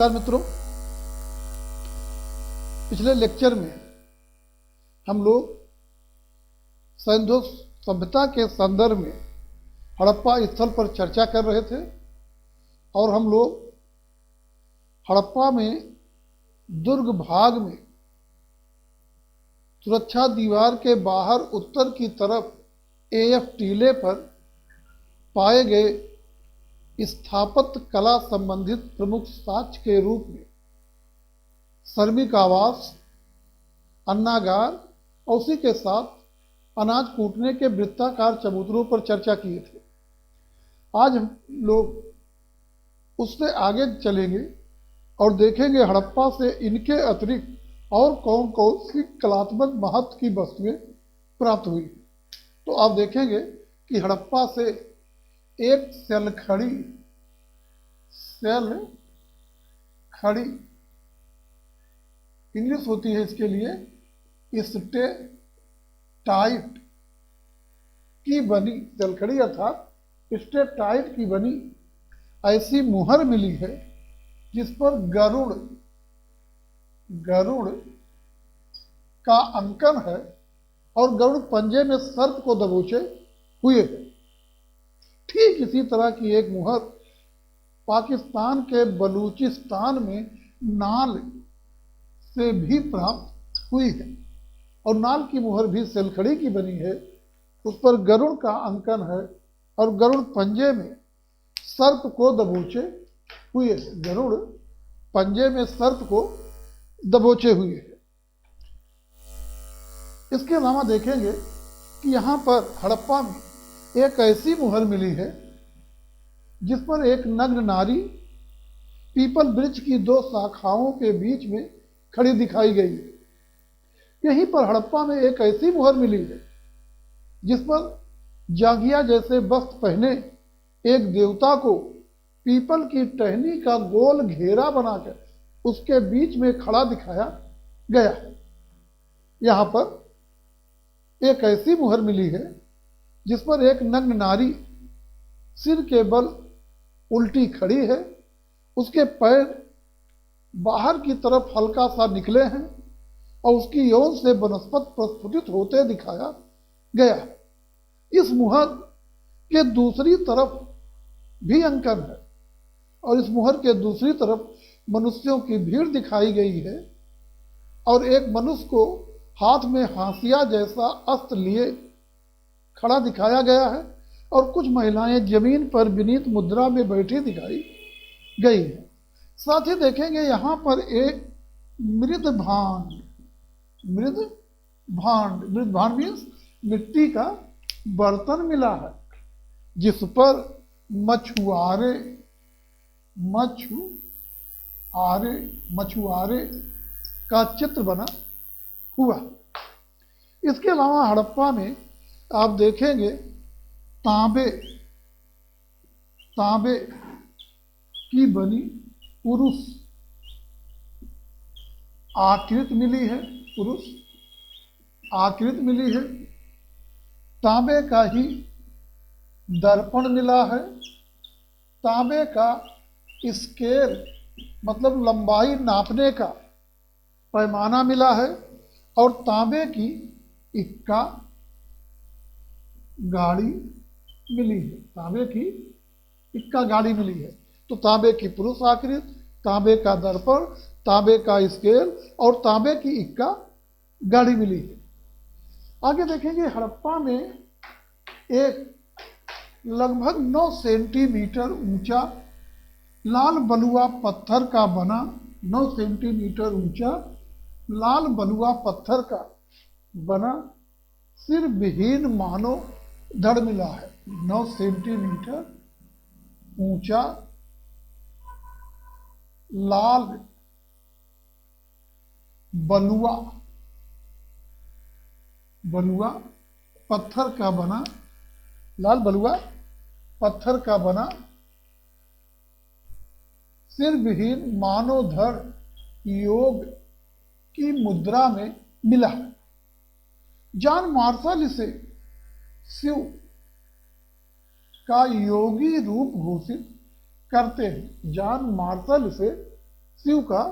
नमस्कार मित्रों, पिछले लेक्चर में हम लोग सिंधु सभ्यता के संदर्भ में हड़प्पा स्थल पर चर्चा कर रहे थे और हम लोग हड़प्पा में दुर्ग भाग में सुरक्षा दीवार के बाहर उत्तर की तरफ एएफ टीले पर पाए गए स्थापत्य कला संबंधित प्रमुख साक्ष्य के रूप में श्रमिक आवास, अन्नागार और उसी के साथ अनाज कूटने के वृत्ताकार चबूतरों पर चर्चा किए थे। आज हम लोग उससे आगे चलेंगे और देखेंगे हड़प्पा से इनके अतिरिक्त और कौन कौन सी कलात्मक महत्व की वस्तुएं प्राप्त हुई। तो आप देखेंगे कि हड़प्पा से एक सेल खड़ी इंग्लिश होती है इसके लिए स्टेटाइट की बनी, सेल खड़ी अर्थात स्टेटाइट की बनी ऐसी मुहर मिली है जिस पर गरुड़ का अंकन है और गरुड़ पंजे में सर्प को दबोचे हुए है। ठीक इसी तरह की एक मुहर पाकिस्तान के बलूचिस्तान में नाल से भी प्राप्त हुई है और नाल की मुहर भी सेलखड़ी की बनी है। उस पर गरुड़ का अंकन है और गरुड़ पंजे में सर्प को दबोचे हुए है। गरुड़ पंजे में सर्प को दबोचे हुए है। इसके अलावा देखेंगे कि यहाँ पर हड़प्पा में एक ऐसी मुहर मिली है जिस पर एक नग्न नारी पीपल वृक्ष की दो शाखाओं के बीच में खड़ी दिखाई गई है। यहीं पर हड़प्पा में एक ऐसी मुहर मिली है जिस पर जांघिया जैसे वस्त्र पहने एक देवता को पीपल की टहनी का गोल घेरा बनाकर उसके बीच में खड़ा दिखाया गया है। यहाँ पर एक ऐसी मुहर मिली है जिस पर एक नग्न नारी सिर के बल उल्टी खड़ी है, उसके पैर बाहर की तरफ हल्का सा निकले हैं और उसकी यौन से वनस्पत प्रस्फुटित होते दिखाया गया है। इस मुहर के दूसरी तरफ भी अंकन है और इस मुहर के दूसरी तरफ मनुष्यों की भीड़ दिखाई गई है और एक मनुष्य को हाथ में हाशिया जैसा अस्त्र लिए खड़ा दिखाया गया है और कुछ महिलाएं जमीन पर विनीत मुद्रा में बैठी दिखाई गई है। साथ ही देखेंगे यहाँ पर एक मृद भांड मीन्स मिट्टी का बर्तन मिला है जिस पर मछुआरे का चित्र बना हुआ। इसके अलावा हड़प्पा में आप देखेंगे तांबे की बनी पुरुष आकृति मिली है। तांबे का ही दर्पण मिला है। तांबे का स्केल मतलब लंबाई नापने का पैमाना मिला है और तांबे की इक्का गाड़ी मिली है। तांबे की इक्का गाड़ी मिली है। तो तांबे की पुरुष आकृति, तांबे का दर्पण, तांबे का स्केल और तांबे की इक्का गाड़ी मिली है। आगे देखेंगे हड़प्पा में एक लगभग 9 सेंटीमीटर ऊंचा लाल बलुआ पत्थर का बना 9 सेंटीमीटर ऊंचा लाल बलुआ पत्थर का बना सिर विहीन मानव धड़ मिला है। 9 सेंटीमीटर ऊंचा लाल बलुआ पत्थर का बना, लाल बलुआ पत्थर का बना सिर विहीन मानव धड़ योग की मुद्रा में मिला है। जॉन मार्शल इसे शिव का योगी रूप घोषित करते हैं। जॉन मार्शल इसे शिव का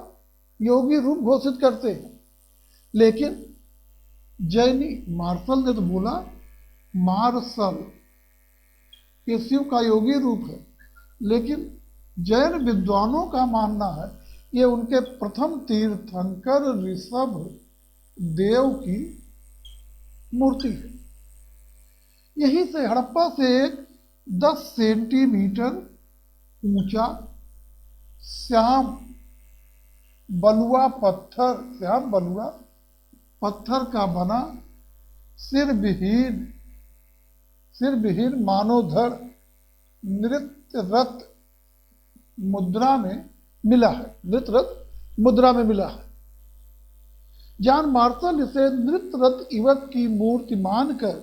योगी रूप घोषित करते हैं। लेकिन जैनी मार्शल ने तो बोला मार्शल ये शिव का योगी रूप है, लेकिन जैन विद्वानों का मानना है ये उनके प्रथम तीर्थंकर ऋषभ देव की मूर्ति है। यहीं से हड़प्पा से एक 10 सेंटीमीटर ऊंचा श्याम बलुआ पत्थर का बना सिर विहीन मानवधर नृत्य रथ मुद्रा में मिला है। जॉन मार्शल इसे नृत्य रथ युवक की मूर्ति मानकर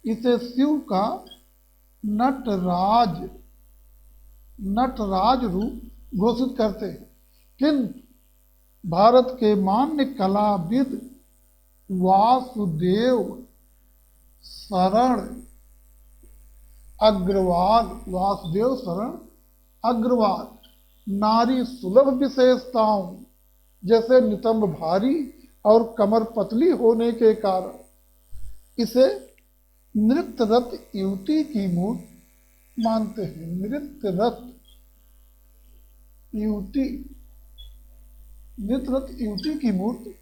इसे शिव का नटराज रूप घोषित करते हैं। किंतु भारत के मान्य कलाविद वासुदेव शरण अग्रवाल नारी सुलभ विशेषताओं जैसे नितंब भारी और कमर पतली होने के कारण इसे नृत्य रथ युवती की मूर्ति मानते हैं। नृत्य रथ युवती की मूर्ति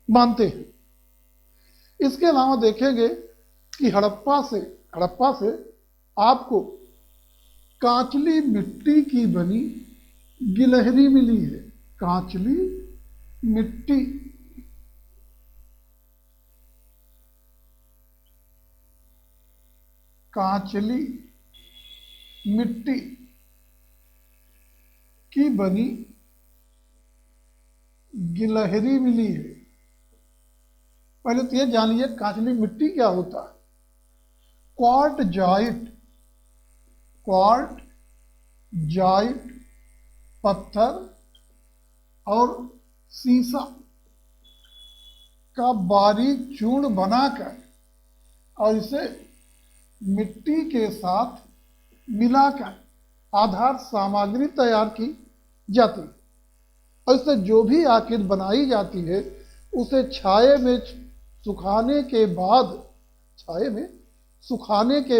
मानते हैं। इसके अलावा देखेंगे कि हड़प्पा से आपको कांचली मिट्टी की बनी गिलहरी मिली है। कांचली मिट्टी की बनी गिलहरी मिली है। पहले तो ये जानिए कांचली मिट्टी क्या होता है। क्वार्ट जाइट पत्थर और सीसा का बारीक चूर्ण बनाकर और इसे मिट्टी के साथ मिलाकर आधार सामग्री तैयार की जाती है और इससे जो भी आकृति बनाई जाती है उसे छाये में सुखाने के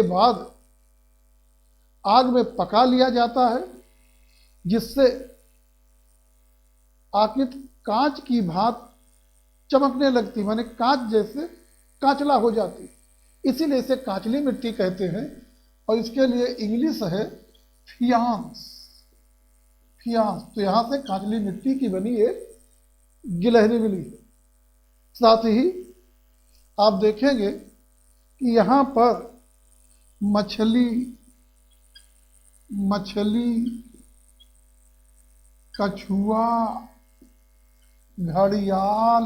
बाद आग में पका लिया जाता है, जिससे आकृति कांच की भांति चमकने लगती, माने कांच जैसे कांचला हो जाती। इसीलिए इसे कांचली मिट्टी कहते हैं और इसके लिए इंग्लिश है फियांस। तो यहां से कांचली मिट्टी की बनी एक गिलहरी मिली है। साथ ही आप देखेंगे कि यहां पर मछली कछुआ घड़ियाल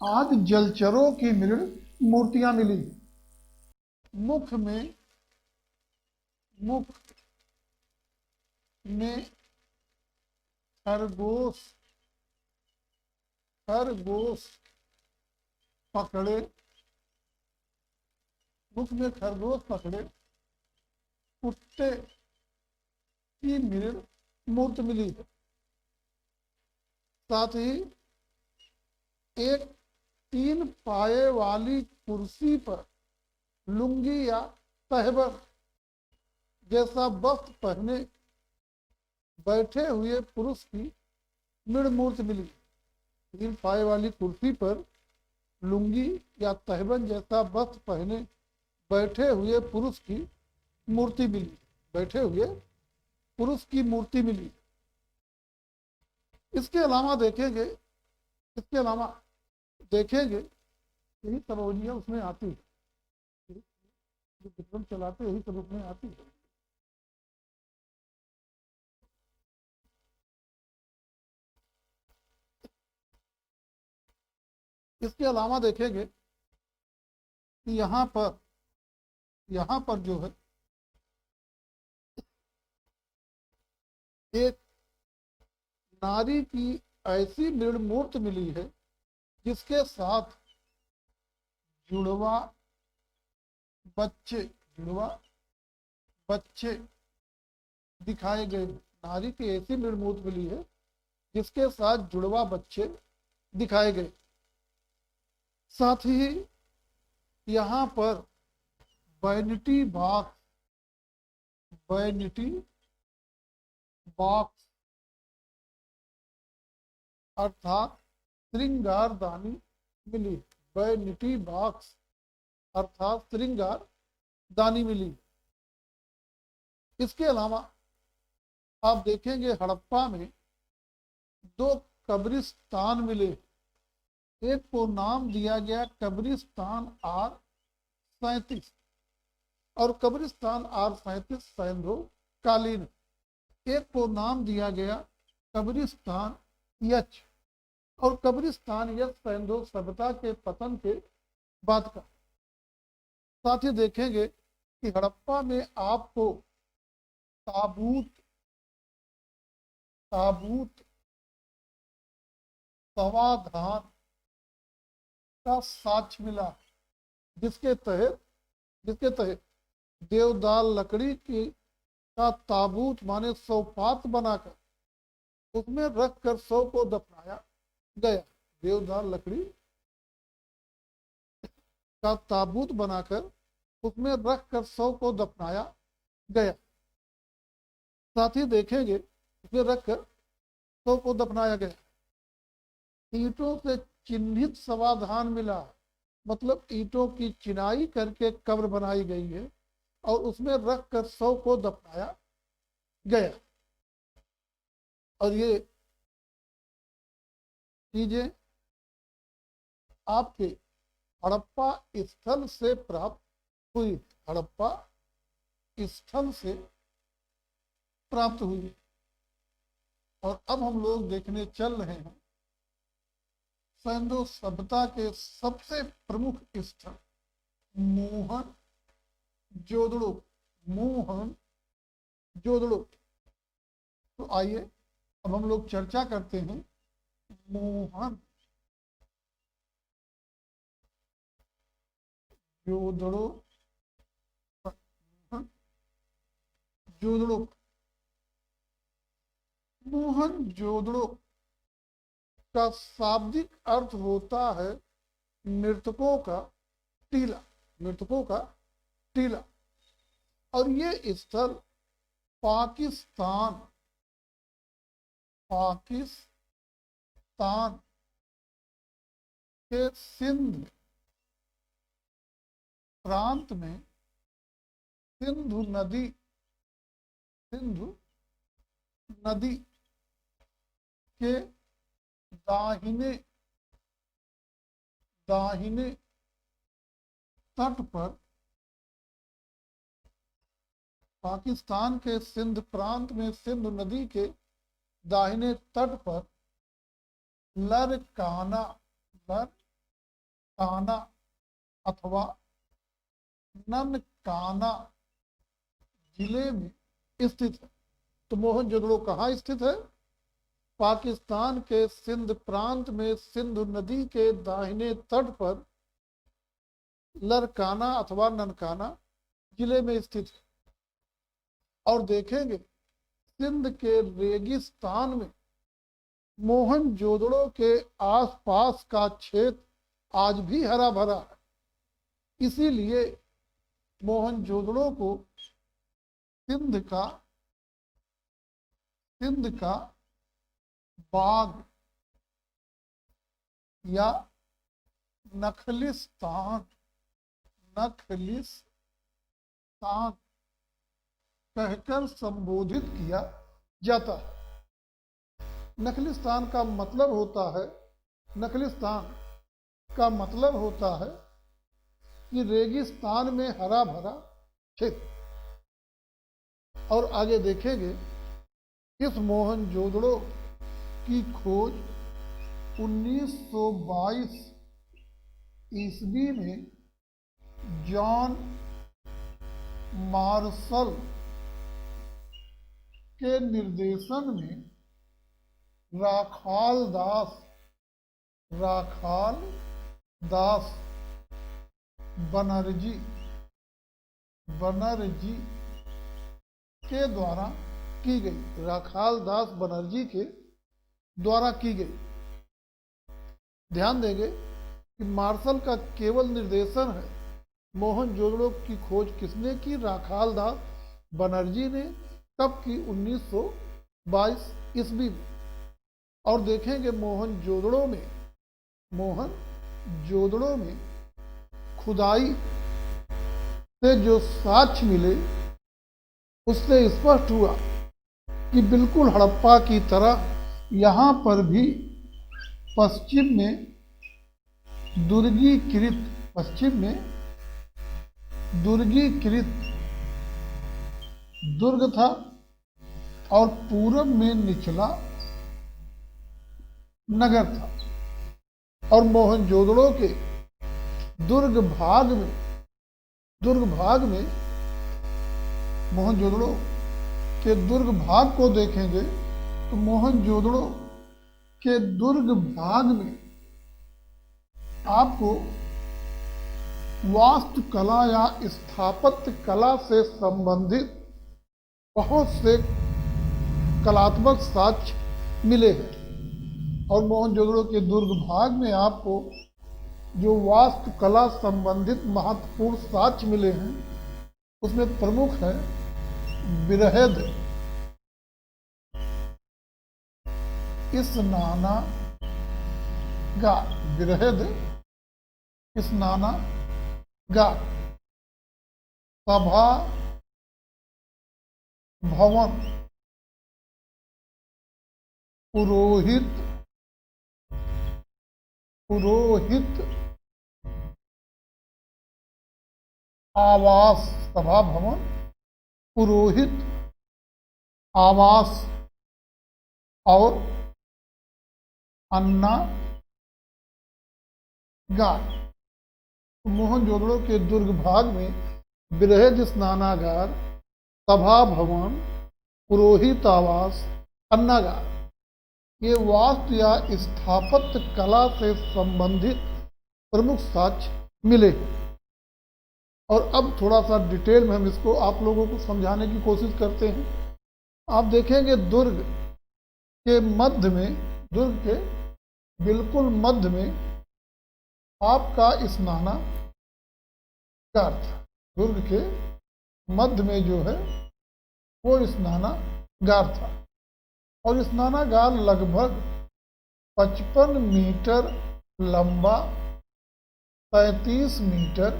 आदि जलचरों की मृण मूर्तियां मिली। मुख में खरगोश पकड़े कुत्ते की मृण मूर्ति मिली है। साथ ही एक 3 पाए वाली कुर्सी पर लुंगी या तहबर जैसा वस्त्र पहने बैठे हुए पुरुष की मृण मूर्ति मिली। 3 पाए वाली कुर्सी पर लुंगी या तहबन जैसा वस्त्र पहने बैठे हुए पुरुष की मूर्ति मिली। इसके अलावा देखेंगे यही सरोजियां उसमें आती है, जो विक्रम चलाते यही सब उसमें आती है। इसके अलावा देखेंगे कि यहाँ पर जो है एक नारी की ऐसी मृण मूर्ति मिली है जिसके साथ जुड़वा बच्चे दिखाए गए। नारी की ऐसी मृणमूत मिली है जिसके साथ जुड़वा बच्चे दिखाए गए। साथ ही यहाँ पर वैनिटी बॉक्स, वैनिटी बॉक्स अर्थात श्रृंगारदानी मिली। वैनिटी बॉक्स अर्थात श्रृंगार दानी मिली। इसके अलावा आप देखेंगे हड़प्पा में 2 कब्रिस्तान मिले। एक को नाम दिया गया कब्रिस्तान R37 और कब्रिस्तान R37 सैंधो कालीन। एक को नाम दिया गया कब्रिस्तान यच और कब्रिस्तान यच सैंधो सभ्यता के पतन के बाद का। साथ ही देखेंगे कि हड़प्पा में आपको ताबूत समाधान का साक्ष्य मिला, जिसके तहत देवदार लकड़ी की का ताबूत माने सौपात बनाकर उसमें रखकर शव को दफनाया गया। देवदार लकड़ी का ताबूत बनाकर उसमें रखकर शव को दफनाया गया। साथ ही देखेंगे उसमें रखकर शव को दफनाया गया। ईंटों से चिन्हित समाधान मिला, मतलब ईंटों की चिनाई करके कब्र बनाई गई है और उसमें रखकर शव को दफनाया गया। और ये चीजें आपके हड़प्पा स्थल से प्राप्त हुई। हड़प्पा स्थल से प्राप्त हुई। और अब हम लोग देखने चल रहे हैं सैंधो सभ्यता के सबसे प्रमुख स्थल मोहनजोदड़ो। मोहनजोदड़ो। तो आइए अब हम लोग चर्चा करते हैं मोहनजोदड़ो। मोहनजोदड़ो का शाब्दिक अर्थ होता है मृतकों का टीला। मृतकों का टीला। और ये स्थल पाकिस्तान के सिंध प्रांत में सिंधु नदी के दाहिने तट पर, पाकिस्तान के सिंध प्रांत में सिंधु नदी के दाहिने तट पर लरकाना अथवा ननकाना जिले में स्थित है। तो मोहनजोदड़ो कहाँ स्थित है? पाकिस्तान के सिंध प्रांत में सिंधु नदी के दाहिने तट पर लरकाना अथवा ननकाना जिले में स्थित है। और देखेंगे सिंध के रेगिस्तान में मोहनजोदड़ो के आसपास का क्षेत्र आज भी हरा भरा है। इसीलिए मोहनजोदड़ो को सिंध का बाग या नखलिस्तान कहकर संबोधित किया जाता है। नखलिस्तान का मतलब होता है कि रेगिस्तान में हरा भरा क्षेत्र। और आगे देखेंगे इस मोहनजोदड़ो की खोज 1922 ईस्वी में जॉन मार्शल के निर्देशन में राखाल दास बनर्जी के द्वारा की गई, राखाल दास बनर्जी के द्वारा की गई। ध्यान देंगे कि मार्शल का केवल निर्देशन है। मोहनजोदड़ो की खोज किसने की? राखाल दास बनर्जी ने। कब की? 1922 ईस्वी में। और देखेंगे मोहनजोदड़ो में खुदाई से जो साक्ष्य मिले उससे स्पष्ट हुआ कि बिल्कुल हड़प्पा की तरह यहाँ पर भी पश्चिम में दुर्गीकृत दुर्ग था और पूरब में निचला नगर था। और मोहनजोदड़ो के दुर्ग भाग में मोहनजोदड़ो के दुर्ग भाग को देखेंगे तो मोहनजोदड़ो के दुर्ग भाग में आपको वास्तुकला या स्थापत्य कला से संबंधित बहुत से कलात्मक साक्ष्य मिले हैं। और मोहनजोदड़ो के दुर्ग भाग में आपको जो वास्तुकला संबंधित महत्वपूर्ण साक्ष्य मिले हैं उसमें प्रमुख है बृहद स्नानागार। सभा भवन, पुरोहित आवास, सभा भवन, पुरोहित आवास और अन्नागार। मोहनजोदड़ो के दुर्ग भाग में बृहद स्नानागार, सभा भवन, पुरोहित आवास, अन्नागार ये वास्तु या स्थापत्य कला से संबंधित प्रमुख साक्ष्य मिले हैं। और अब थोड़ा सा डिटेल में हम इसको आप लोगों को समझाने की कोशिश करते हैं। आप देखेंगे दुर्ग के बिल्कुल मध्य में आपका स्नानागार था। दुर्ग के मध्य में जो है वो स्नानागार था। और स्नानागार लगभग 55 मीटर लंबा, 35 मीटर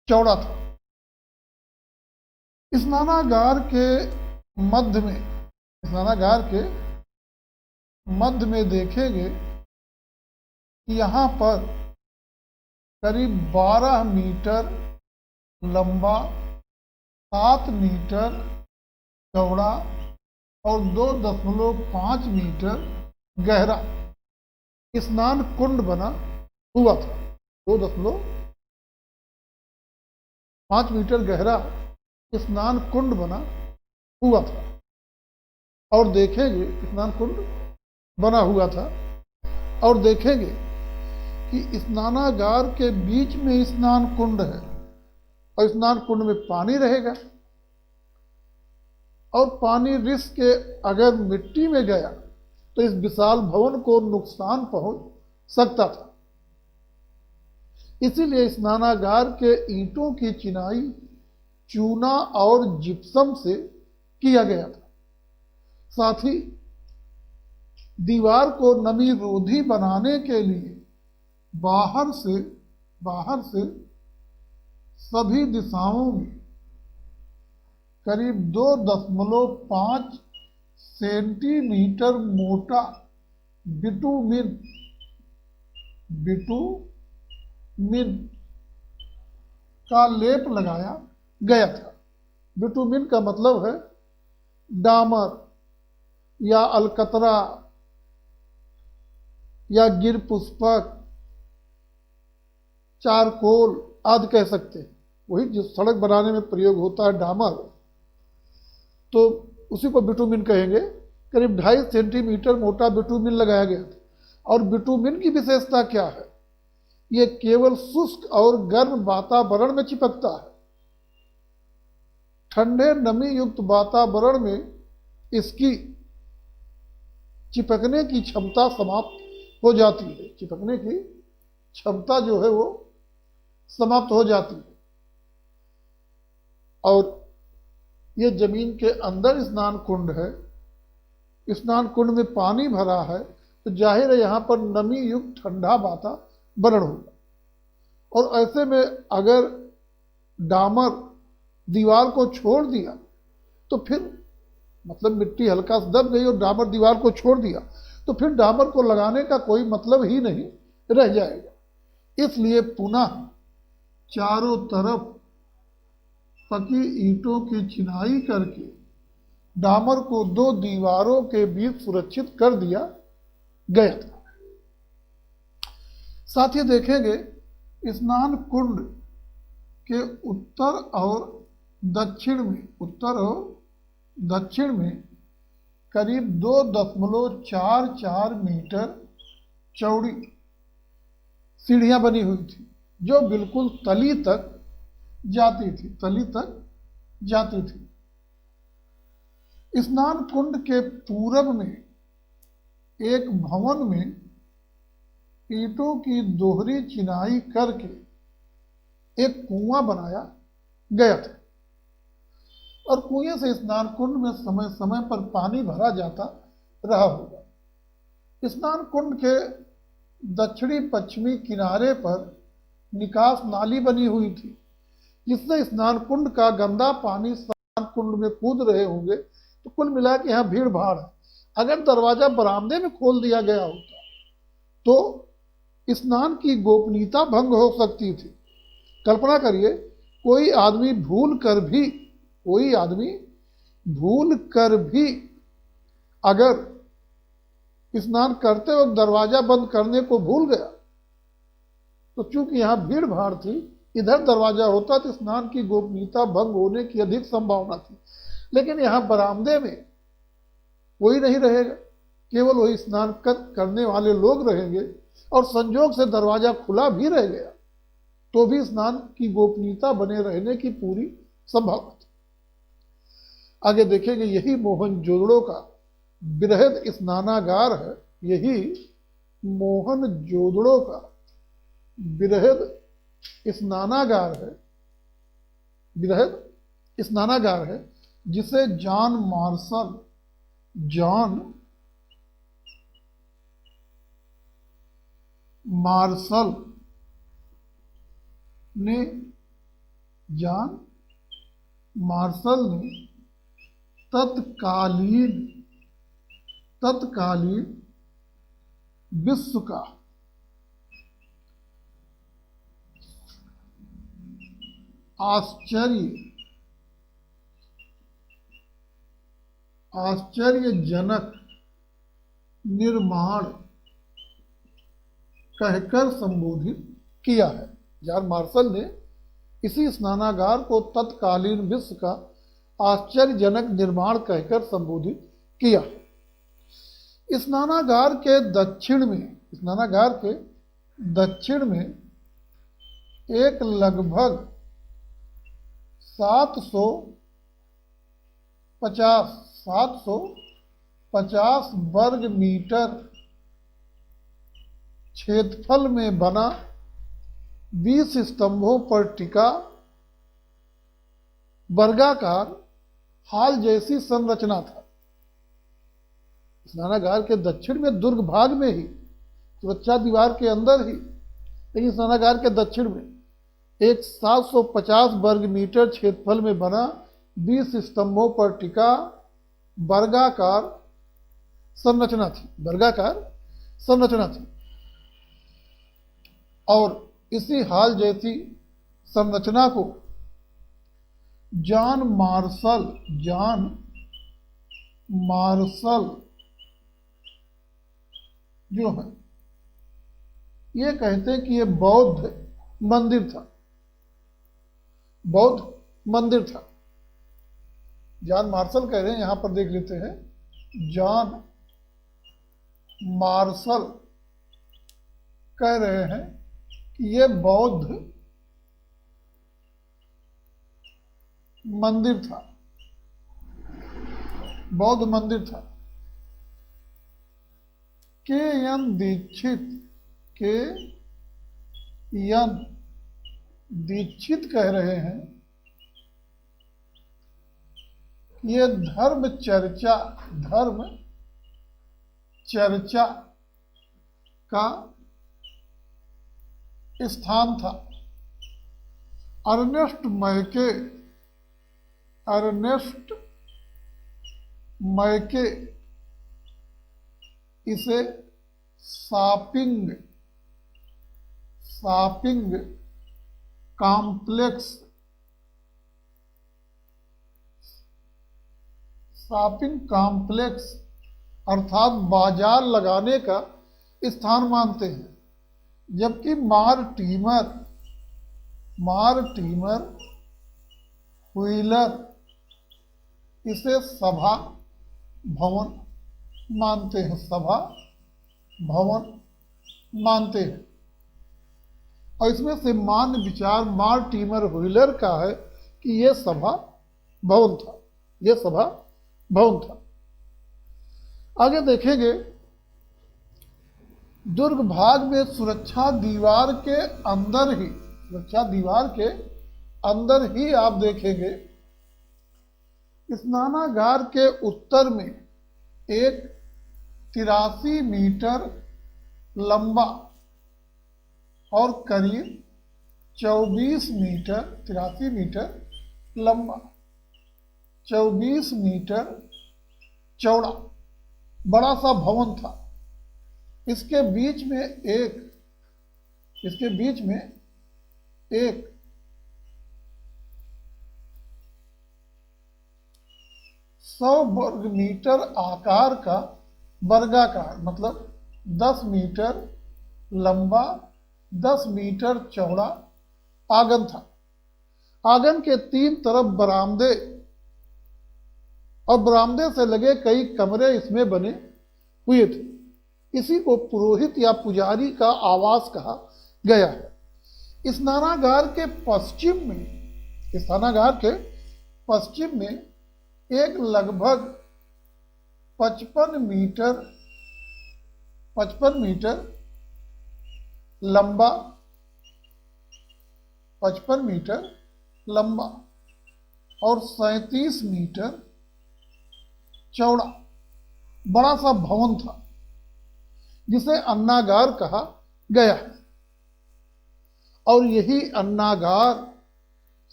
चौड़ा था। स्नानागार के मध्य में देखेंगे कि यहाँ पर करीब 12 मीटर लंबा, 7 मीटर चौड़ा और 2.5 मीटर गहरा स्नान कुंड बना हुआ था। 2.5 मीटर गहरा स्नान कुंड बना हुआ था। और देखेंगे स्नान कुंड बना हुआ था और देखेंगे कि स्नानागार के बीच में स्नान कुंड है और स्नान कुंड में पानी रहेगा और पानी रिस के अगर मिट्टी में गया तो इस विशाल भवन को नुकसान पहुंच सकता था। इसीलिए स्नानागार के ईंटों की चिनाई चूना और जिप्सम से किया गया था। साथ ही दीवार को नमी रोधी बनाने के लिए बाहर से सभी दिशाओं में करीब 2.5 सेंटीमीटर मोटा बिटुमिन का लेप लगाया गया था। बिटुमिन का मतलब है डामर या अलकतरा या गिर पुष्पक, चारकोल आदि कह सकते हैं। वही जो सड़क बनाने में प्रयोग होता है डामर, तो उसी को बिटुमिन कहेंगे। करीब 2.5 सेंटीमीटर मोटा बिटुमिन लगाया गया था। और बिटुमिन की विशेषता क्या है? ये केवल शुष्क और गर्म वातावरण में चिपकता है। ठंडे नमी युक्त वातावरण में इसकी चिपकने की क्षमता समाप्त हो जाती है, चिपकने की क्षमता जो है वो समाप्त हो जाती है। और ये जमीन के अंदर स्नान कुंड है, स्नान कुंड में पानी भरा है, तो जाहिर है यहां पर नमी युक्त ठंडा वातावरण होगा। और ऐसे में अगर डामर दीवार को छोड़ दिया तो फिर मतलब मिट्टी हल्का से दब गई और डामर दीवार को छोड़ दिया तो फिर डामर को लगाने का कोई मतलब ही नहीं रह जाएगा। इसलिए पुनः चारों तरफ पकी ईंटों की चिनाई करके डामर को दो दीवारों के बीच सुरक्षित कर दिया गया था। साथ ही देखेंगे स्नान कुंड के उत्तर और दक्षिण में करीब 2.44 मीटर चौड़ी सीढ़ियां बनी हुई थी, जो बिल्कुल तली तक जाती थी। स्नान कुंड के पूरब में एक भवन में ईंटों की दोहरी चिनाई करके एक कुआं बनाया गया था और कुएं से स्नान कुंड में समय समय पर पानी भरा जाता रहा होगा। स्नान कुंड के दक्षिणी पश्चिमी किनारे पर निकास नाली बनी हुई थी, जिससे स्नान कुंड का गंदा पानी स्नान कुंड में कूद रहे होंगे। तो कुल मिला के यहाँ भीड़ भाड़ है। अगर दरवाजा बरामदे में खोल दिया गया होता तो स्नान की गोपनीयता भंग हो सकती थी। कल्पना करिए, कोई आदमी भूल कर भी अगर स्नान करते वक्त दरवाजा बंद करने को भूल गया तो चूंकि यहां भीड़ भाड़ थी, इधर दरवाजा होता तो स्नान की गोपनीयता भंग होने की अधिक संभावना थी। लेकिन यहां बरामदे में कोई नहीं रहेगा, केवल वही स्नान करने वाले लोग रहेंगे और संजोग से दरवाजा खुला भी रह गया तो भी स्नान की गोपनीयता बने रहने की पूरी संभावना थी। आगे देखेंगे, यही मोहनजोदड़ो का बृहद स्नानागार है। यही मोहनजोदड़ो का बृहद स्नानागार है, जिसे जॉन मार्शल ने तत्कालीन विश्व का आश्चर्यजनक निर्माण कहकर संबोधित किया है। जॉन मार्शल ने इसी स्नानागार को तत्कालीन विश्व का आश्चर्यजनक निर्माण कहकर संबोधित किया है। स्नानागार के दक्षिण में एक लगभग 750 वर्ग मीटर क्षेत्रफल में बना 20 स्तंभों पर टिका वर्गाकार हाल जैसी संरचना था। स्नानागार के दक्षिण में दुर्ग भाग में ही, सुरक्षा दीवार के अंदर ही, लेकिन स्नानागार के दक्षिण में एक 750 वर्ग मीटर क्षेत्रफल में बना 20 स्तंभों पर टिका वर्गाकार संरचना थी। और इसी हाल जैसी संरचना को जॉन मार्शल जो है ये कहते हैं कि ये बौद्ध मंदिर था। जॉन मार्शल कह रहे हैं, यहां पर देख लेते हैं, जॉन मार्शल कह रहे हैं कि ये बौद्ध मंदिर था। बौद्ध मंदिर था। के एन दीक्षित, के एन दीक्षित कह रहे हैं ये धर्म चर्चा का स्थान था। अर्नेस्ट मैके इसे शॉपिंग कॉम्प्लेक्स अर्थात बाजार लगाने का स्थान मानते हैं, जबकि मार्टिमर व्हीलर इसे सभा भवन मानते हैं। और इसमें से मान्य विचार मार्टिमर व्हीलर का है कि यह सभा भवन था। आगे देखेंगे, दुर्ग भाग में सुरक्षा दीवार के अंदर ही आप देखेंगे स्नानागार के उत्तर में एक 83 मीटर लंबा और करीब 24 मीटर चौड़ा बड़ा सा भवन था। इसके बीच में एक 100 वर्ग मीटर आकार का वर्गाकार, मतलब 10 मीटर लंबा 10 मीटर चौड़ा आंगन था। आंगन के 3 तरफ बरामदे और बरामदे से लगे कई कमरे इसमें बने हुए थे। इसी को पुरोहित या पुजारी का आवास कहा गया है। स्नानागार के पश्चिम में एक लगभग 55 मीटर लंबा और 37 मीटर चौड़ा बड़ा सा भवन था, जिसे अन्नागार कहा गया है। और यही अन्नागार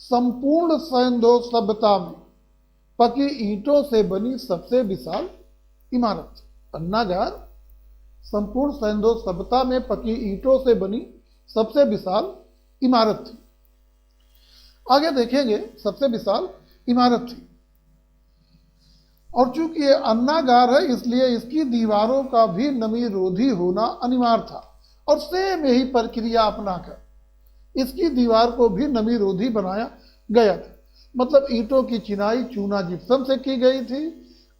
संपूर्ण सैंधव सभ्यता में पकी ईंटों से बनी सबसे विशाल इमारत। अन्नागार संपूर्ण सैंधव सभ्यता में पकी ईंटों से बनी सबसे विशाल इमारत थी। आगे देखेंगे, सबसे विशाल इमारत थी। और चूंकि ये अन्नागार है, इसलिए इसकी दीवारों का भी नमी रोधी होना अनिवार्य था। और सेम यही प्रक्रिया अपनाकर इसकी दीवार को भी नमी रोधी बनाया गया था। मतलब ईंटों की चिनाई चूना जिप्सम से की गई थी,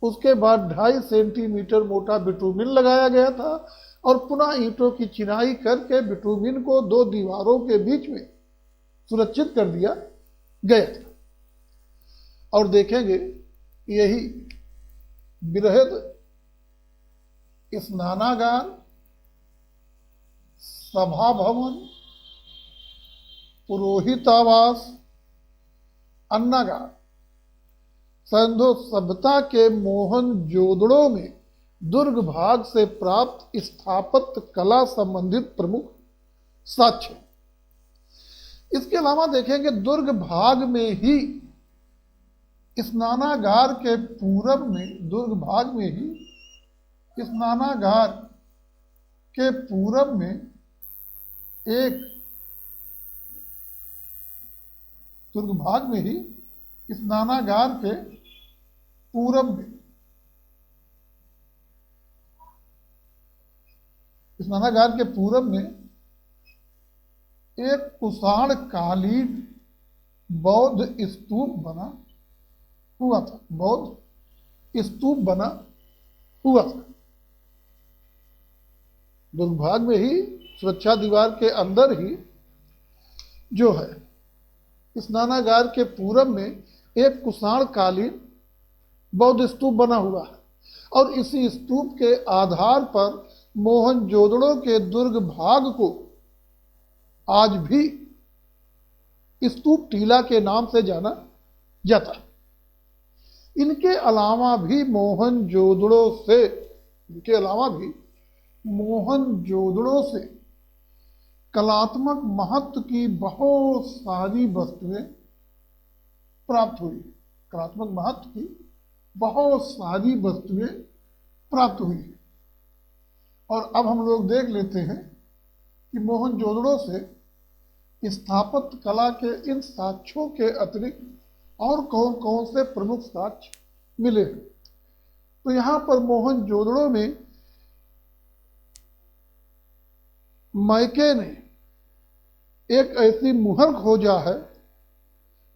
उसके बाद 2.5 सेंटीमीटर मोटा बिटुमिन लगाया गया था और पुनः ईंटों की चिनाई करके बिटुमिन को 2 दीवारों के बीच में सुरक्षित कर दिया गया था। और देखेंगे, यही बृहद स्नानागार, सभा भवन, पुरोहित आवास, अन्नागार सैंधव सभ्यता के मोहनजोदड़ो में दुर्ग भाग से प्राप्त स्थापत्य कला संबंधित प्रमुख साक्ष्य। इसके अलावा देखेंगे, दुर्ग भाग में ही स्नानागार के पूरब में स्नानागार के पूरब में एक दुर्ग भाग में ही स्नानागार के पूरब में एक कुषाण कालीन बौद्ध स्तूप बना हुआ था। दुर्ग भाग में ही सुरक्षा दीवार के अंदर ही जो है स्नानागार के पूरब में एक कुषाण कालीन बौद्ध स्तूप बना हुआ है, और इसी स्तूप के आधार पर मोहनजोदड़ो के दुर्ग भाग को आज भी स्तूप टीला के नाम से जाना जाता है। इनके अलावा भी मोहनजोदड़ो से कलात्मक महत्व की बहुत सारी वस्तुएं प्राप्त हुई। कलात्मक महत्व की बहुत सारी वस्तुएं प्राप्त हुई। और अब हम लोग देख लेते हैं कि मोहनजोदड़ो से स्थापत्य कला के इन साक्ष्यों के अतिरिक्त और कौन कौन से प्रमुख साक्ष्य मिले हैं। तो यहाँ पर मोहनजोदड़ो में मैके ने एक ऐसी मुहर खोजा है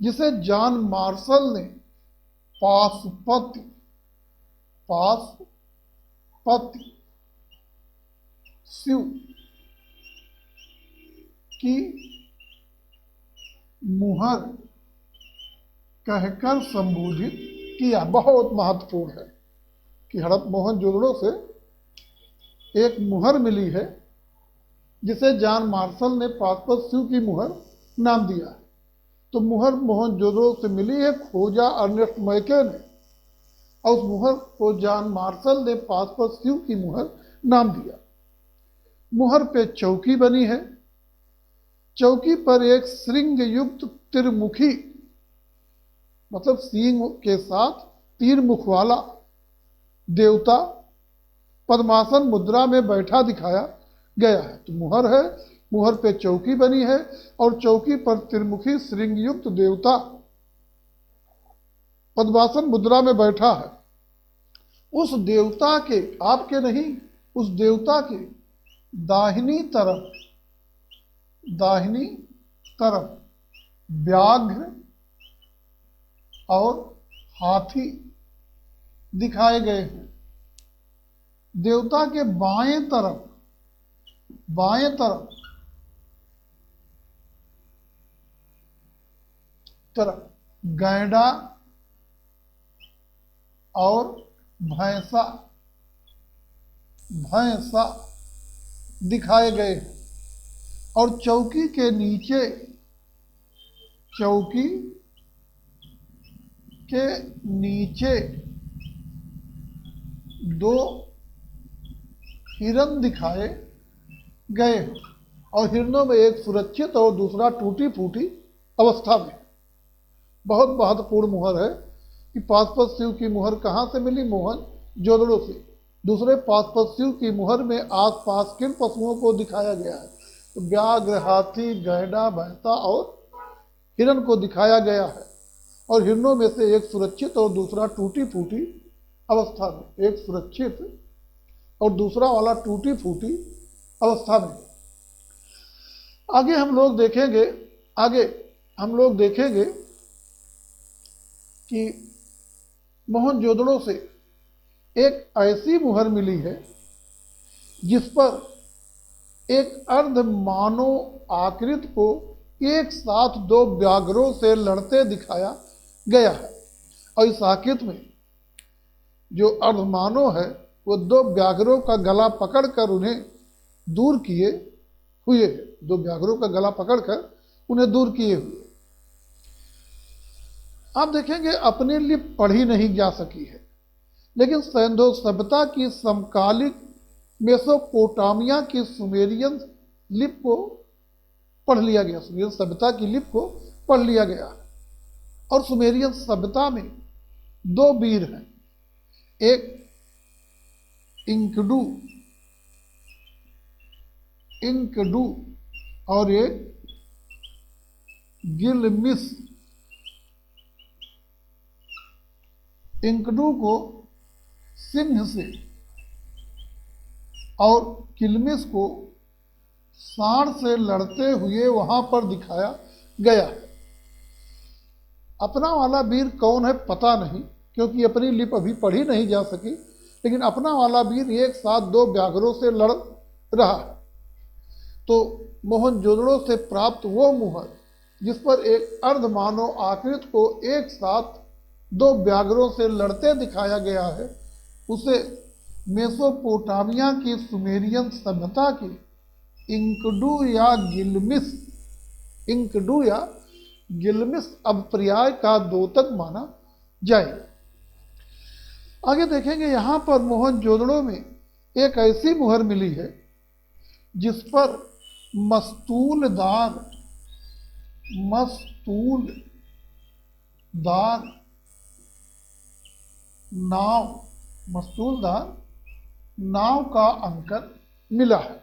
जिसे जॉन मार्शल ने पाशुपति शिव की मुहर कहकर संबोधित किया। बहुत महत्वपूर्ण है कि मोहनजोदड़ो से एक मुहर मिली है जिसे जॉन मार्शल ने पाशुपत शिव की मुहर नाम दिया है। तो मुहर मोहनजोदड़ो से मिली है, खोजा अर्नेस्ट मैके ने, और उस मुहर को जॉन मार्शल ने पाशुपत शिव की मुहर नाम दिया। मुहर पे चौकी बनी है। चौकी पर एक श्रृंग युक्त त्रिमुखी, मतलब सींग के साथ तीन मुख वाला देवता पद्मासन मुद्रा में बैठा दिखाया गया है। तो मुहर है, मुहर पे चौकी बनी है, और चौकी पर त्रिमुखी श्रृंग युक्त देवता पद्मासन मुद्रा में बैठा है। उस देवता के, आपके नहीं, उस देवता के दाहिनी तरफ व्याघ्र और हाथी दिखाए गए हैं। देवता के बाएं तरफ गैंडा और भैंसा दिखाए गए हैं। और चौकी के नीचे दो हिरण दिखाए गए हैं, और हिरणों में एक सुरक्षित और दूसरा टूटी फूटी अवस्था में। बहुत महत्वपूर्ण मुहर है कि पाशुपत शिव की मुहर कहाँ से मिली? मोहनजोदड़ो से। दूसरे, पाशुपत शिव की मुहर में आसपास किन पशुओं को दिखाया गया है? तो व्याघ्र, हाथी, गैंडा, भैंसा और हिरण को दिखाया गया है। और हिरणों में से एक सुरक्षित और दूसरा टूटी फूटी अवस्था में, एक सुरक्षित और दूसरा वाला टूटी फूटी अवस्था में। आगे हम लोग देखेंगे कि मोहनजोदड़ो से एक ऐसी मुहर मिली है जिस पर एक अर्ध मानव आकृति को एक साथ दो व्याघ्रों से लड़ते दिखाया गया है। और इस आकृति में जो अर्धमानव है वो दो व्याघ्रों का गला पकड़कर उन्हें दूर किए हुए है। दो व्याघ्रों का गला पकड़कर उन्हें दूर किए हुए। आप देखेंगे अपनी लिपि पढ़ी नहीं जा सकी है, लेकिन सैंधो सभ्यता की समकालिक मेसोपोटामिया की सुमेरियन लिपि को पढ़ लिया गया। सुमेरियन सभ्यता की लिपि को पढ़ लिया गया। और सुमेरियन सभ्यता में दो वीर हैं, एक इंकडू और एक गिलमिस। इंकडू को सिंह से और किलमिस को सांड से लड़ते हुए वहां पर दिखाया गया है। अपना वाला वीर कौन है पता नहीं, क्योंकि अपनी लिपि अभी पढ़ी नहीं जा सकी, लेकिन अपना वाला वीर एक साथ दो व्याघ्रों से लड़ रहा है। तो मोहनजोदड़ो से प्राप्त वो मुहर जिस पर एक अर्धमानव आकृति को एक साथ दो व्याघ्रों से लड़ते दिखाया गया है, उसे मेसोपोटामिया की सुमेरियन सभ्यता की इंकडू या गिलमिस अभिप्राय का द्योतक माना जाएगा। आगे देखेंगे यहां पर मोहनजोदड़ो में एक ऐसी मुहर मिली है जिस पर मस्तूलदार नाव का अंकन मिला है।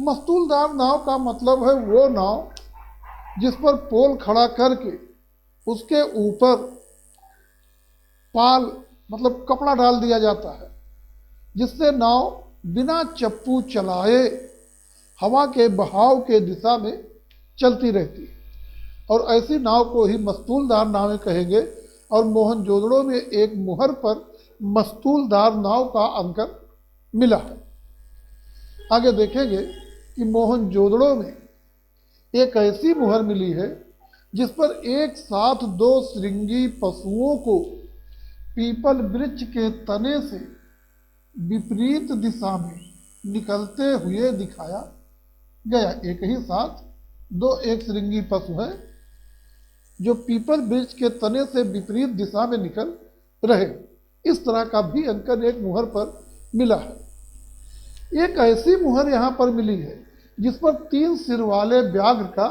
मस्तूलदार नाव का मतलब है वो नाव जिस पर पोल खड़ा करके उसके ऊपर पाल मतलब कपड़ा डाल दिया जाता है, जिससे नाव बिना चप्पू चलाए हवा के बहाव के दिशा में चलती रहती है, और ऐसी नाव को ही मस्तूलदार नावें कहेंगे। और मोहनजोदड़ो में एक मुहर पर मस्तूलदार नाव का अंकन मिला है। आगे देखेंगे कि मोहनजोदड़ो में एक ऐसी मुहर मिली है जिस पर एक साथ दो श्रृंगी पशुओं को पीपल वृक्ष के तने से विपरीत दिशा में निकलते हुए दिखाया गया। एक ही साथ दो एक श्रृंगी पशु हैं जो पीपल वृक्ष के तने से विपरीत दिशा में निकल रहे, इस तरह का भी अंकन एक मुहर पर मिला है। एक ऐसी मुहर यहां पर मिली है जिस पर 3 सिर वाले व्याघ्र का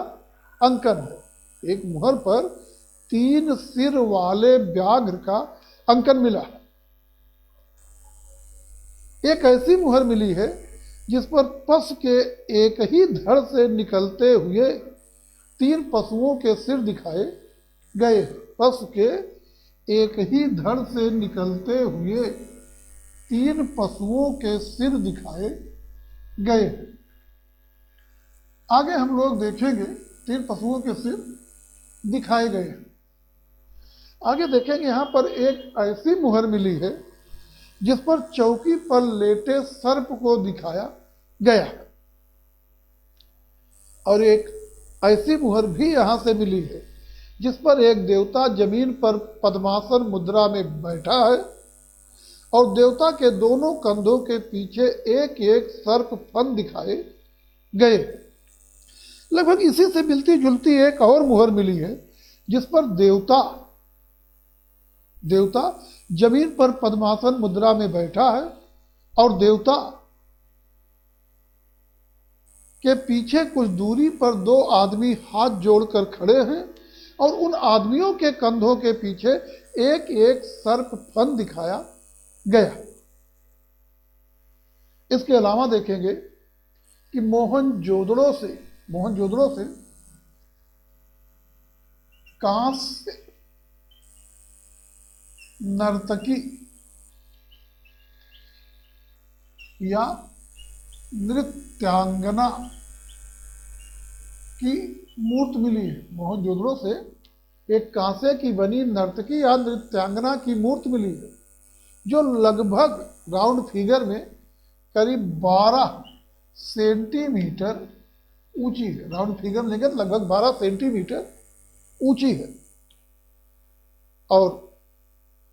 अंकन है। एक मुहर पर 3 सिर वाले व्याघ्र का अंकन मिला है। एक ऐसी मुहर मिली है जिस पर पशु के एक ही धड़ से निकलते हुए 3 पशुओं के सिर दिखाए गए हैं। पशु के एक ही धड़ से निकलते हुए 3 पशुओं के सिर दिखाए गए हैं। आगे हम लोग देखेंगे 3 पशुओं के सिर दिखाए गए हैं। आगे देखेंगे यहां पर एक ऐसी मुहर मिली है जिस पर चौकी पर लेटे सर्प को दिखाया गया है, और एक ऐसी मुहर भी यहां से मिली है जिस पर एक देवता जमीन पर पद्मासन मुद्रा में बैठा है, और देवता के दोनों कंधों के पीछे एक एक सर्प फन दिखाए गए। लगभग इसी से मिलती जुलती एक और मुहर मिली है जिस पर देवता जमीन पर पद्मासन मुद्रा में बैठा है, और देवता के पीछे कुछ दूरी पर 2 आदमी हाथ जोड़कर खड़े हैं, और उन आदमियों के कंधों के पीछे एक एक सर्प फन दिखाया गया। इसके अलावा देखेंगे कि मोहनजोदड़ो से कांस्य नर्तकी या नृत्यांगना की मूर्त मिली है। मोहनजोदड़ो से एक कांसे की बनी नर्तकी या नृत्यांगना की मूर्त मिली है, जो लगभग राउंड फिगर में करीब 12 सेंटीमीटर ऊंची है। राउंड फिगर में लेकर लगभग 12 सेंटीमीटर ऊंची है, और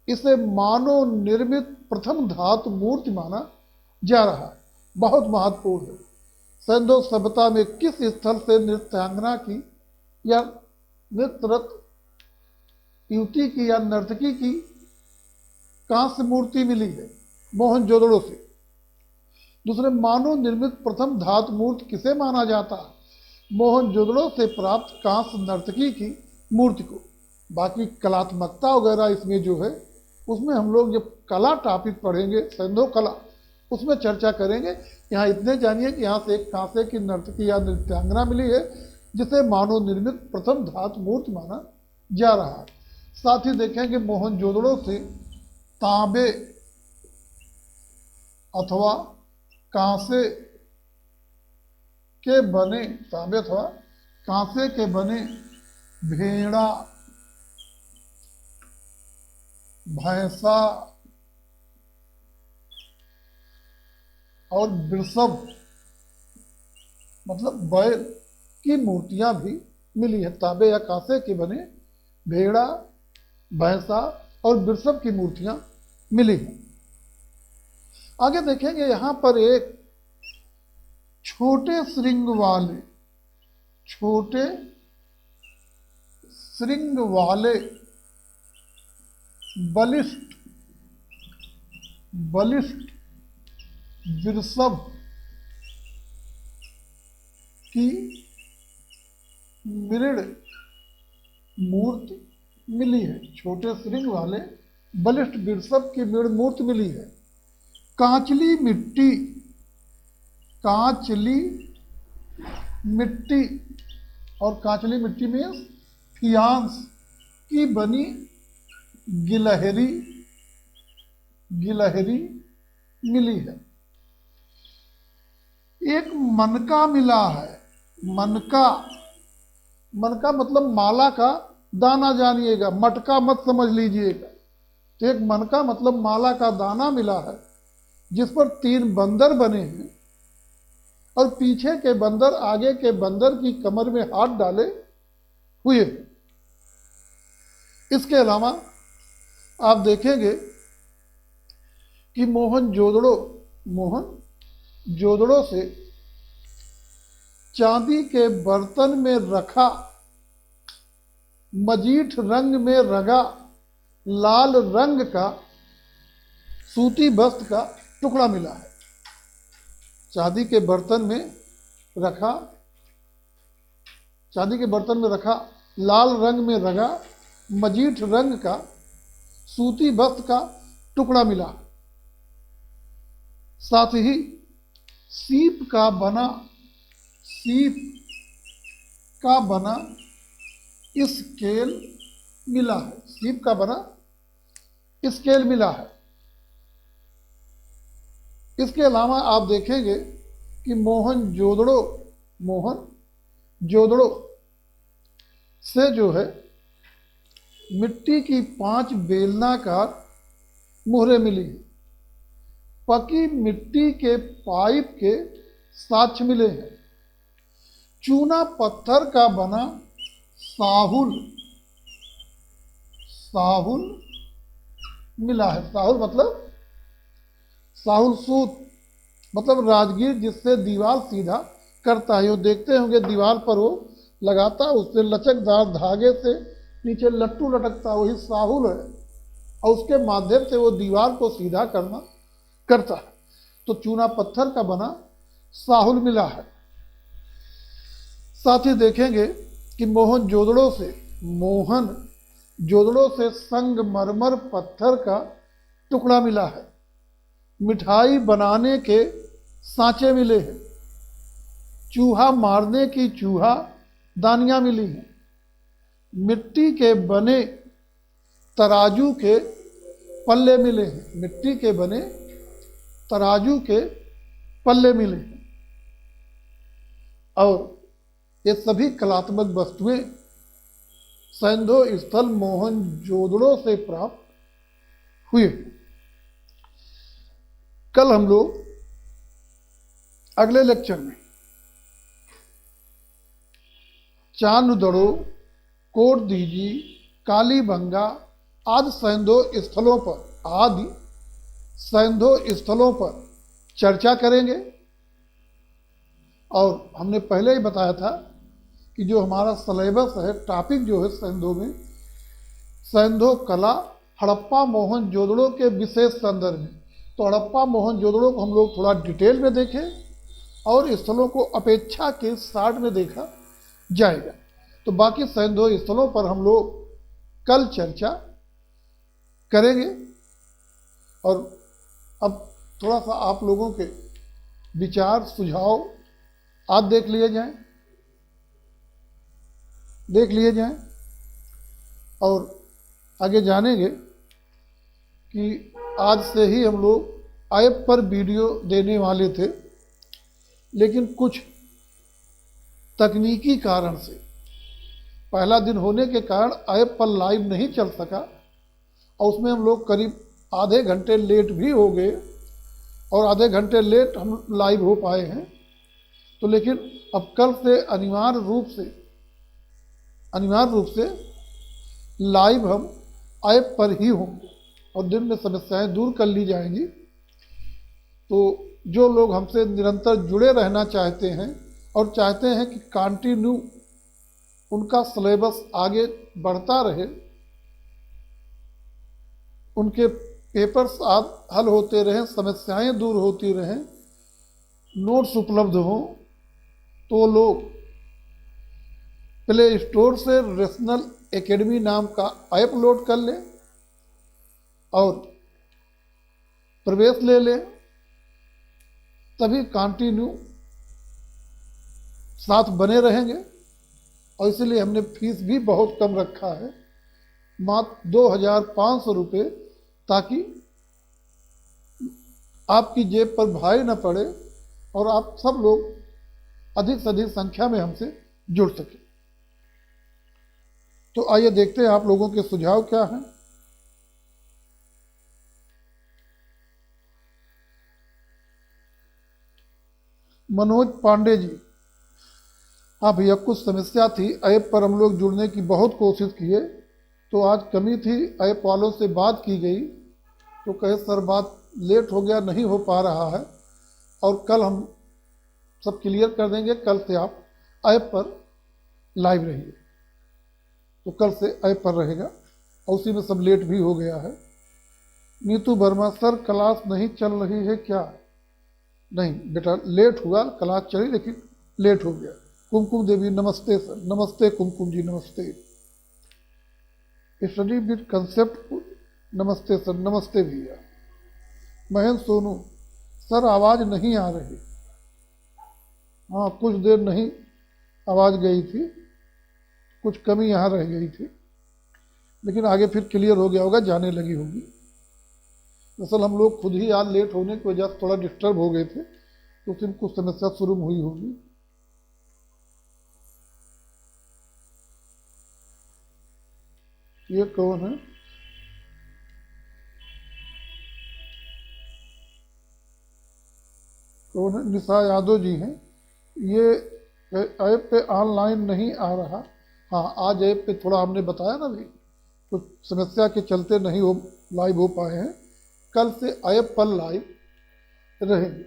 इसे मानव निर्मित प्रथम धातु मूर्ति माना जा रहा है। बहुत महत्वपूर्ण है। सिंधु सभ्यता में किस स्थल से नृत्यांगना की या नृत्यरत युवती की या नर्तकी की कांस्य मूर्ति मिली है? मोहनजोदड़ो से। दूसरे, मानव निर्मित प्रथम धातु मूर्ति किसे माना जाता है? मोहनजोदड़ो से प्राप्त कांस्य नर्तकी की मूर्ति को। बाकी कलात्मकता वगैरह इसमें जो है, उसमें हम लोग जब कला टॉपिक पढ़ेंगे, सिंधु कला, उसमें चर्चा करेंगे। यहाँ इतने जानिए कि यहाँ से एक कांसे की नर्तकी या नृत्यांगना मिली है जिसे मानव निर्मित प्रथम धातु मूर्ति माना जा रहा है। साथ ही देखेंगे मोहनजोदड़ो से तांबे अथवा कांसे के बने भेड़ा, भैंसा और वृषभ मतलब बैल की मूर्तियां भी मिली है। तांबे या कांसे के बने भेड़ा, भैंसा और वृषभ की मूर्तियां मिली हैं। आगे देखेंगे यहां पर एक छोटे श्रृंग वाले बलिष्ठ वृषभ की मृण मूर्ति मिली है। छोटे श्रृंग वाले बलिष्ठ वृषभ की मृण मूर्ति मिली है। कांचली मिट्टी और कांचली मिट्टी में फियांस की बनी गिलहरी मिली है। एक मनका मिला है। मनका मतलब माला का दाना जानिएगा, मटका मत समझ लीजिएगा। तो एक मनका मतलब माला का दाना मिला है, जिस पर 3 बंदर बने हैं और पीछे के बंदर आगे के बंदर की कमर में हाथ डाले हुए। इसके अलावा आप देखेंगे कि मोहन जोदड़ो से चांदी के बर्तन में रखा मजीठ रंग में रंगा लाल रंग का सूती वस्त्र का टुकड़ा मिला है। चांदी के बर्तन में रखा लाल रंग में रंगा मजीठ रंग का सूती वस्त्र का टुकड़ा मिला। साथ ही सीप का बना स्केल मिला है। सीप का बना स्केल मिला है। इसके अलावा आप देखेंगे कि मोहन जोदड़ो से जो है मिट्टी की 5 बेलनाकार मोहरें मिली है। पकी मिट्टी के पाइप के साक्ष्य मिले हैं। चूना पत्थर का बना साहुल मिला है। साहुल सूत मतलब राजगीर, जिससे दीवार सीधा करता है। वो देखते होंगे दीवार पर वो लगाता है, उससे लचकदार धागे से नीचे लट्टू लटकता, वही साहुल है, और उसके माध्यम से वो दीवार को सीधा करता है। तो चूना पत्थर का बना साहुल मिला है। साथ ही देखेंगे कि मोहन जोदड़ो से संगमरमर पत्थर का टुकड़ा मिला है। मिठाई बनाने के सांचे मिले हैं। चूहा मारने की चूहा दानियां मिली हैं। मिट्टी के बने तराजू के पल्ले मिले हैं। मिट्टी के बने तराजू के पल्ले मिले हैं। और ये सभी कलात्मक वस्तुएं सैंधो स्थल मोहन जोदड़ो से प्राप्त हुए। कल हम लोग अगले लेक्चर में चांदड़ो, कोटदीजी, कालीबंगा आदि सैंधो स्थलों पर चर्चा करेंगे। और हमने पहले ही बताया था कि जो हमारा सिलेबस है, टॉपिक जो है सैंधो में, सैंधो कला हड़प्पा मोहन जोदड़ो के विशेष संदर्भ में। तो हड़प्पा मोहन जोदड़ो को हम लोग थोड़ा डिटेल में देखें और स्थलों को अपेक्षा के साथ में देखा जाएगा। तो बाकी सैंधो स्थलों पर हम लोग कल चर्चा करेंगे। और अब थोड़ा सा आप लोगों के विचार सुझाव आप देख लिए जाएं और आगे जानेंगे कि आज से ही हम लोग ऐप पर वीडियो देने वाले थे, लेकिन कुछ तकनीकी कारण से पहला दिन होने के कारण ऐप पर लाइव नहीं चल सका और उसमें हम लोग करीब आधे घंटे लेट भी हो गए और आधे घंटे लेट हम लाइव हो पाए हैं। तो लेकिन अब कल से अनिवार्य रूप से लाइव हम ऐप पर ही होंगे और दिन में समस्याएं दूर कर ली जाएंगी। तो जो लोग हमसे निरंतर जुड़े रहना चाहते हैं और चाहते हैं कि कंटिन्यू उनका सिलेबस आगे बढ़ता रहे, उनके पेपर्स हल होते रहें, समस्याएं दूर होती रहें, नोट्स उपलब्ध हों, तो लोग प्ले स्टोर से रेशनल एकेडमी नाम का ऐप लोड कर लें और प्रवेश ले लें, तभी कंटिन्यू साथ बने रहेंगे। और इसलिए हमने फीस भी बहुत कम रखा है, मात्र 2,500 रुपये, ताकि आपकी जेब पर भारी न पड़े और आप सब लोग अधिक से अधिक संख्या में हमसे जुड़ सकें। तो आइए देखते हैं आप लोगों के सुझाव क्या हैं। मनोज पांडे जी, हाँ भैया, कुछ समस्या थी ऐप पर, हम लोग जुड़ने की बहुत कोशिश किए, तो आज कमी थी, ऐप वालों से बात की गई तो कहे सर बात लेट हो गया, नहीं हो पा रहा है और कल हम सब क्लियर कर देंगे, कल से आप ऐप पर लाइव रहिए। तो कल से ऐप पर रहेगा और उसी में सब लेट भी हो गया है। नीतू वर्मा, सर क्लास नहीं चल रही है क्या? नहीं बेटा, लेट हुआ, क्लास चली लेकिन लेट हो गया। कुमकुम देवी, नमस्ते सर। नमस्ते कुमकुम जी, नमस्ते। स्टडी विद कंसेप्ट, नमस्ते सर। नमस्ते भैया। महेंद्र सोनू, सर आवाज नहीं आ रही। हाँ, कुछ देर नहीं आवाज गई थी, कुछ कमी यहाँ रह गई थी, लेकिन आगे फिर क्लियर हो गया होगा, जाने लगी होगी। दरअसल हम लोग खुद ही आज लेट होने की वजह से थोड़ा डिस्टर्ब हो गए थे, तो फिर कुछ समस्या शुरू हुई होगी। ये कौन है? कौन है? निशा यादव जी हैं। ये ऐप पे ऑनलाइन नहीं आ रहा। हाँ, आज ऐप पे थोड़ा हमने बताया ना भाई, कुछ समस्या के चलते नहीं हो लाइव हो पाए हैं, कल से ऐप पर लाइव रहेंगे।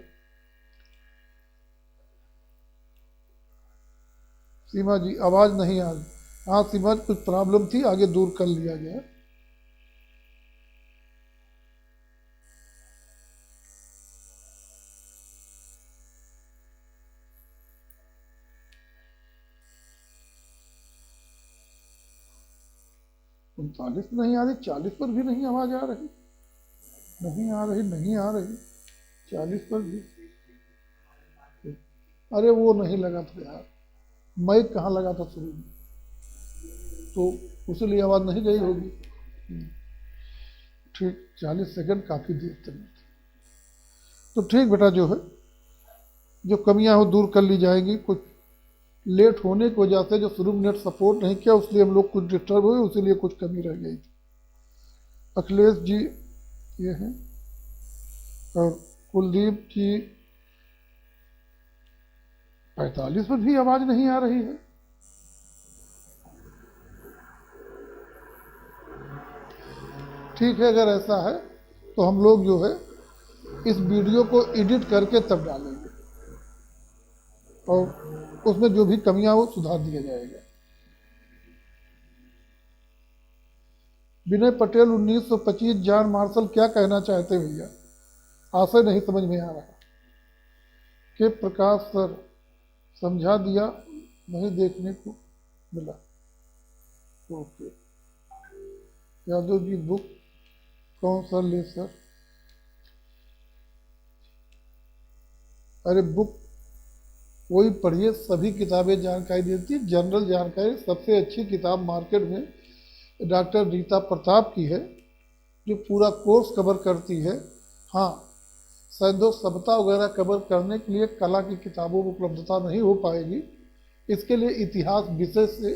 सीमा जी, आवाज नहीं आ रही। हाँ सीमा, कुछ प्रॉब्लम थी, आगे दूर कर लिया गया। 39 नहीं आ रही, 40 पर भी नहीं आवाज आ रही। नहीं आ रही, नहीं आ रही, 40 पर भी। अरे वो नहीं लगा था यार, माइक कहाँ लगा था शुरू में, तो उसलिए आवाज नहीं गई होगी। ठीक, 40 सेकंड काफी देर तक। तो ठीक बेटा, जो है जो कमियां हो दूर कर ली जाएगी। कुछ लेट होने की वजह से जो शुरू में नेट सपोर्ट नहीं किया, उसलिए हम लोग कुछ डिस्टर्ब हुए, उसीलिए कुछ कमी रह गई थी। अखिलेश जी ये हैं, और कुलदीप जी 45 पर भी आवाज नहीं आ रही है। ठीक है, अगर ऐसा है तो हम लोग जो है इस वीडियो को एडिट करके तब डालेंगे और उसमें जो भी कमियां हो सुधार दिया जाएगा। विनय पटेल 1925 जॉन मार्शल, क्या कहना चाहते भैया? आशय नहीं समझ में आ रहा। के प्रकाश सर, समझा दिया, नहीं देखने को मिला। ओके। यादव जी, बुक कौन सा ले सर? अरे बुक वही पढ़िए, सभी किताबें जानकारी देती है, जनरल जानकारी। सबसे अच्छी किताब मार्केट में डॉक्टर रीता प्रताप की है, जो पूरा कोर्स कवर करती है। हाँ, सैद्ध सभ्यता वगैरह कवर करने के लिए कला की किताबों में उपलब्धता नहीं हो पाएगी, इसके लिए इतिहास विषय से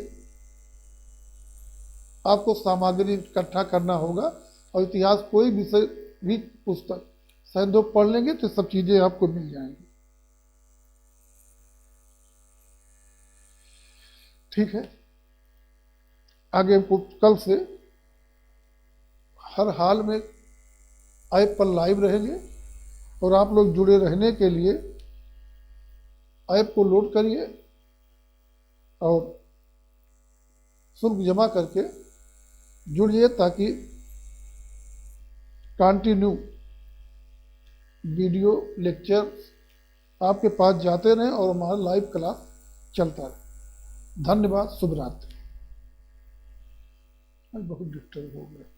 आपको सामग्री इकट्ठा करना होगा, और इतिहास कोई विषय भी पुस्तक सैद्ध पढ़ लेंगे तो सब चीज़ें आपको मिल जाएंगी। ठीक है, आगे हमको कल से हर हाल में ऐप पर लाइव रहेंगे और आप लोग जुड़े रहने के लिए ऐप को लोड करिए और शुल्क जमा करके जुड़िए ताकि कंटिन्यू वीडियो लेक्चर आपके पास जाते रहें और हमारा लाइव क्लास चलता रहे। धन्यवाद। शुभ रात्रि। बहुत डिस्टर्ब हो गया।